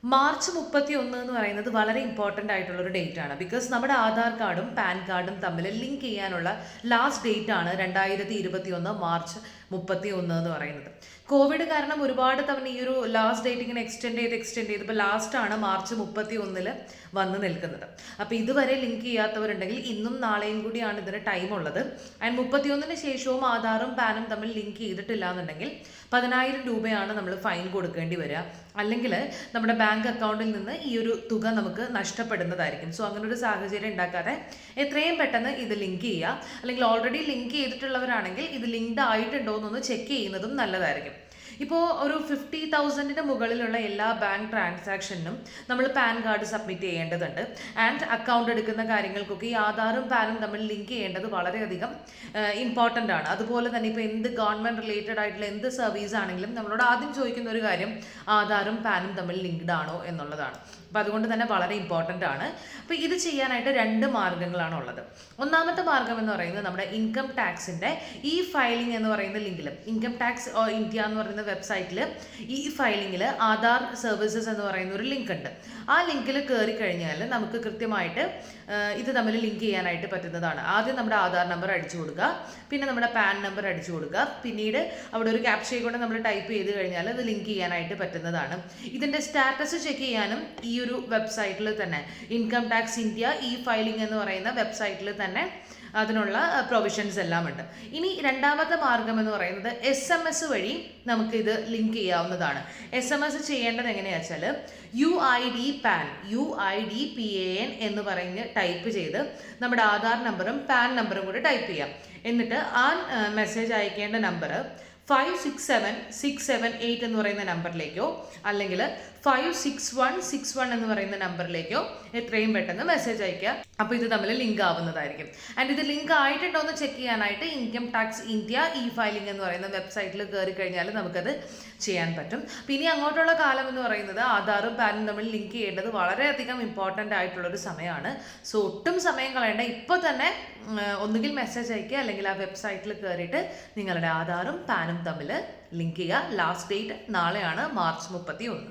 March 31 എന്ന് പറയുന്നത് വളരെ ഇമ്പോർട്ടൻ്റ് ആയിട്ടുള്ളൊരു ഡേറ്റ് ആണ്. ബിക്കോസ് നമ്മുടെ ആധാർ കാർഡും പാൻ കാർഡും തമ്മിൽ ലിങ്ക് ചെയ്യാനുള്ള ലാസ്റ്റ് ഡേറ്റ് ആണ് 2021 മാർച്ച് 31 എന്ന് പറയുന്നത്. കോവിഡ് കാരണം ഒരുപാട് തവണ ഈ ഒരു ലാസ്റ്റ് ഡേറ്റ് ഇങ്ങനെ എക്സ്റ്റെൻഡ് ചെയ്ത് ഇപ്പോൾ ലാസ്റ്റാണ് മാർച്ച് 31 വന്ന് നിൽക്കുന്നത്. അപ്പോൾ ഇതുവരെ ലിങ്ക് ചെയ്യാത്തവരുണ്ടെങ്കിൽ ഇന്നും നാളെയും കൂടിയാണ് ഇതിന് ടൈം ഉള്ളത്. ആൻഡ് 31 ശേഷവും ആധാറും പാനും തമ്മിൽ ലിങ്ക് ചെയ്തിട്ടില്ല എന്നുണ്ടെങ്കിൽ 10,000 രൂപയാണ് നമ്മൾ ഫൈൻ കൊടുക്കേണ്ടി വരിക. അല്ലെങ്കിൽ നമ്മുടെ ബാങ്ക് അക്കൗണ്ടിൽ നിന്ന് ഈ ഒരു തുക നമുക്ക് നഷ്ടപ്പെടുന്നതായിരിക്കും. സോ അങ്ങനെ ഒരു സാഹചര്യം ഉണ്ടാക്കാതെ എത്രയും പെട്ടെന്ന് ഇത് ലിങ്ക് ചെയ്യുക. അല്ലെങ്കിൽ ഓൾറെഡി ലിങ്ക് ചെയ്തിട്ടുള്ളവരാണെങ്കിൽ ഇത് ലിങ്ക്ഡ് ആയിട്ടുണ്ടോ എന്നൊന്ന് ചെക്ക് ചെയ്യുന്നതും നല്ലതായിരിക്കും. ഇപ്പോൾ ഒരു 50,000 മുകളിലുള്ള എല്ലാ ബാങ്ക് ട്രാൻസാക്ഷനും നമ്മൾ പാൻ കാർഡ് സബ്മിറ്റ് ചെയ്യേണ്ടതുണ്ട്. ആൻഡ് അക്കൗണ്ട് എടുക്കുന്ന കാര്യങ്ങൾക്കൊക്കെ ഈ ആധാറും പാനും തമ്മിൽ ലിങ്ക് ചെയ്യേണ്ടത് വളരെയധികം ഇമ്പോർട്ടൻ്റ് ആണ്. അതുപോലെ തന്നെ ഇപ്പോൾ എന്ത് ഗവൺമെൻറ് റിലേറ്റഡ് ആയിട്ടുള്ള എന്ത് സർവീസ് ആണെങ്കിലും നമ്മളോട് ആദ്യം ചോദിക്കുന്ന ഒരു കാര്യം ആധാറും പാനും തമ്മിൽ ലിങ്ക്ഡ് ആണോ എന്നുള്ളതാണ്. അപ്പോൾ അതുകൊണ്ട് തന്നെ വളരെ ഇമ്പോർട്ടൻ്റ് ആണ്. അപ്പോൾ ഇത് ചെയ്യാനായിട്ട് 2 മാർഗ്ഗങ്ങളാണ് ഉള്ളത്. ഒന്നാമത്തെ മാർഗ്ഗം എന്ന് പറയുന്നത് നമ്മുടെ ഇൻകം ടാക്സിൻ്റെ ഈ ഫയലിംഗ് എന്ന് പറയുന്ന ലിങ്കിൽ, ഇൻകം ടാക്സ് ഇന്ത്യ എന്ന് പറയുന്ന വെബ്സൈറ്റിൽ ഈ ഫയലിങ്ങിൽ ആധാർ സർവീസസ് എന്ന് പറയുന്ന ഒരു ലിങ്ക് ഉണ്ട്. ആ ലിങ്കിൽ കയറി കഴിഞ്ഞാൽ നമുക്ക് കൃത്യമായിട്ട് ഇത് തമ്മിൽ ലിങ്ക് ചെയ്യാനായിട്ട് പറ്റുന്നതാണ്. ആദ്യം നമ്മുടെ ആധാർ നമ്പർ അടിച്ചു കൊടുക്കുക, പിന്നെ നമ്മുടെ പാൻ നമ്പർ അടിച്ചു കൊടുക്കുക, പിന്നീട് അവിടെ ഒരു ക്യാപ്ച കൊണ്ട് നമ്മൾ ടൈപ്പ് ചെയ്ത് കഴിഞ്ഞാൽ അത് ലിങ്ക് ചെയ്യാനായിട്ട് പറ്റുന്നതാണ്. ഇതിൻ്റെ സ്റ്റാറ്റസ് ചെക്ക് ചെയ്യാനും ഈ ഒരു വെബ്സൈറ്റിൽ തന്നെ, ഇൻകം ടാക്സ് ഇന്ത്യ ഈ ഫയലിംഗ് എന്ന് പറയുന്ന വെബ്സൈറ്റിൽ തന്നെ അതിനുള്ള പ്രൊവിഷൻസ് എല്ലാം ഉണ്ട്. ഇനി രണ്ടാമത്തെ മാർഗം എന്ന് പറയുന്നത് SMS വഴി നമുക്കിത് ലിങ്ക് ചെയ്യാവുന്നതാണ്. SMS ചെയ്യേണ്ടത് എങ്ങനെയാണെന്ന് വെച്ചാൽ UID PAN എന്ന് പറഞ്ഞ് ടൈപ്പ് ചെയ്ത് നമ്മുടെ ആധാർ നമ്പറും പാൻ നമ്പറും കൂടി ടൈപ്പ് ചെയ്യാം. എന്നിട്ട് ആ മെസ്സേജ് അയക്കേണ്ട നമ്പർ 567678 എന്ന് പറയുന്ന നമ്പറിലേക്കോ അല്ലെങ്കിൽ 56161 എന്ന് പറയുന്ന നമ്പറിലേക്കോ എത്രയും പെട്ടെന്ന് മെസ്സേജ് അയക്കുക. അപ്പോൾ ഇത് തമ്മിൽ ലിങ്ക് ആവുന്നതായിരിക്കും. ആൻഡ് ഇത് ലിങ്ക് ആയിട്ടുണ്ടോ എന്ന് ചെക്ക് ചെയ്യാനായിട്ട് ഇൻകം ടാക്സ് ഇന്ത്യ ഈ ഫയലിംഗ് എന്ന് പറയുന്ന വെബ്സൈറ്റിൽ കയറി കഴിഞ്ഞാൽ നമുക്കത് ചെയ്യാൻ പറ്റും. പിന്നെ അങ്ങോട്ടുള്ള കാലം എന്ന് പറയുന്നത് ആധാറും പാനും തമ്മിൽ ലിങ്ക് ചെയ്യേണ്ടത് വളരെയധികം ഇമ്പോർട്ടൻ്റ് ആയിട്ടുള്ളൊരു സമയമാണ്. സോ ഒട്ടും സമയം കളയേണ്ട, ഇപ്പോൾ തന്നെ ഒന്നുകിൽ മെസ്സേജ് അയക്കുക അല്ലെങ്കിൽ ആ വെബ്സൈറ്റിൽ കയറിയിട്ട് നിങ്ങളുടെ ആധാറും പാനും തമ്മിൽ ലിങ്ക് ചെയ്യുക. ലാസ്റ്റ് ഡേറ്റ് നാളെയാണ്, മാർച്ച് 31.